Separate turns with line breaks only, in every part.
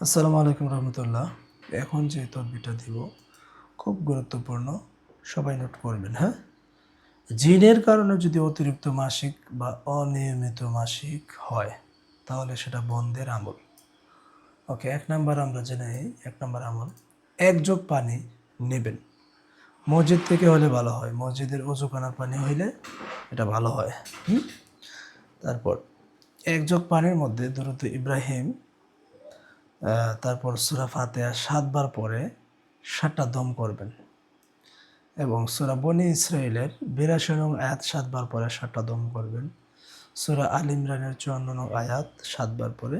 আসসালামু আলাইকুম রহমতুল্লাহ। এখন যে তদবিরটা দিব খুব গুরুত্বপূর্ণ, সবাই নোট করবেন। হ্যাঁ, জিনের কারণে যদি অতিরিক্ত মাসিক বা অনিয়মিত মাসিক হয় তাহলে সেটা বন্ধের আমল। ওকে, এক নাম্বার আমরা জেনে নিই। এক নাম্বার আমল, এক জগ পানি নেবেন। মসজিদ থেকে হলে ভালো হয়, মসজিদের অজুখানার পানি হইলে এটা ভালো হয়। তারপর এক জগ পানির মধ্যে দরুদ ইব্রাহিম, তারপর সূরা ফাতিহা 7 বার পরে 7টা দম করবেন এবং সূরা বনি ইসরাইলের 82 নং আয়াত 7 বার পরে 7টা দম করবেন। সূরা আল ইমরানের 54 নং আয়াত 7 বার পরে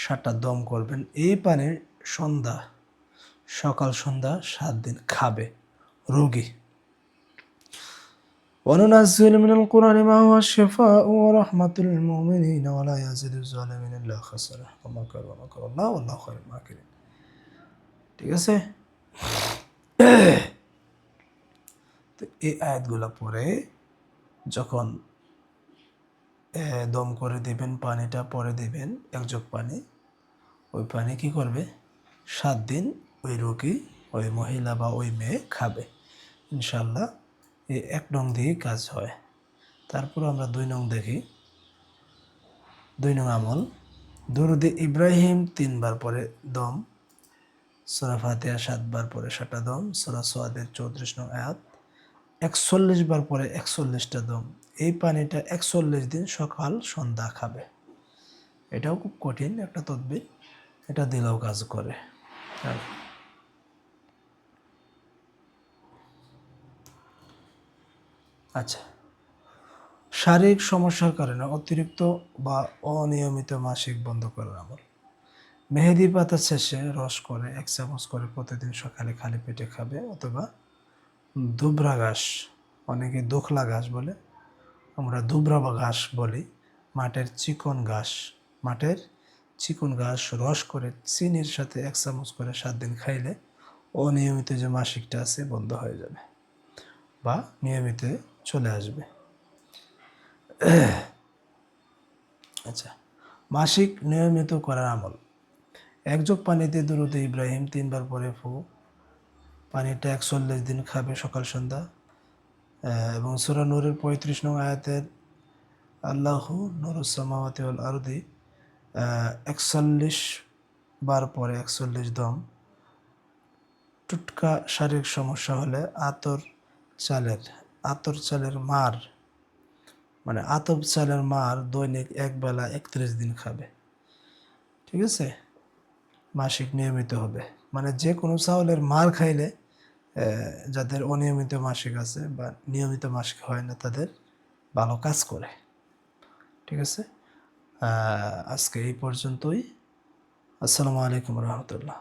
7টা দম করবেন। এই পানি সকাল সন্ধ্যা 7 দিন খাবে রোগী। وننزل من القرآن ما هو الشفاء ورحمة للمؤمنين ولا يزيد الظالمين إلا خسارة ومكر الله والله خير الماكرين। ঠিক আছে, তো এই আয়াতগুলো পরে যখন দম করে দিবেন, পানিটা পরে দিবেন এক জগ পানি, ওই পানি কি করবে 7 দিন ওই রোগী, ওই মহিলা বা ওই মেয়ে খাবে ইনশাল্লাহ। এই 1 নং দিয়ে কাজ হয়। তারপর আমরা 2 নং দেখি। 2 নং আমল, দুরুদে ইব্রাহিম 3 বার পরে দম, সূরা ফাতিহা 7 বার পরে 7টা দম, সূরা সাদের 34 নং আয়াত 41 বার পরে 41টা দম। এই পানিটা 41 দিন সকাল সন্ধ্যা খাবে। এটাও খুব কঠিন একটা তদবির, এটা দিলেও কাজ করে। আচ্ছা, শারীরিক সমস্যার কারণে অতিরিক্ত বা অনিয়মিত মাসিক বন্ধ করার আমল, মেহেদি পাতা শেষে রস করে 1 চামচ করে প্রতিদিন সকালে খালি পেটে খাবে, অথবা দুবরা ঘাস, অনেকে দোখলা ঘাস বলে, আমরা দুবরা বা ঘাস বলি, মাঠের চিকন ঘাস রস করে চিনির সাথে 1 চামচ করে 7 দিন খাইলে অনিয়মিত যে মাসিকটা আছে বন্ধ হয়ে যাবে বা নিয়মিত চলে আসবে। আচ্ছা, মাসিক নিয়মিত করার আমল, এক জগ পানিতে দরুদ ইব্রাহিম 3 বার পরে পানিটা 41 দিন খাবে সকাল সন্ধ্যা, এবং সূরা নূরের 35 নং আয়াতের আল্লাহু নূরুস সামাওয়াতি ওয়াল আরদি 41 বার পরে 41 দম। টুটকা শারীরিক সমস্যা হলে আতপ চালের মার দৈনিক এক বেলা 31 দিন খাবে। ঠিক আছে, মাসিক নিয়মিত হবে। মানে যে কোনো চাউলের মার খাইলে যাদের অনিয়মিত মাসিক আছে বা নিয়মিত মাসিক হয় না তাদের ভালো কাজ করে। ঠিক আছে, আজকে এই পর্যন্তই। আসসালামু আলাইকুম রহমতুল্লাহ।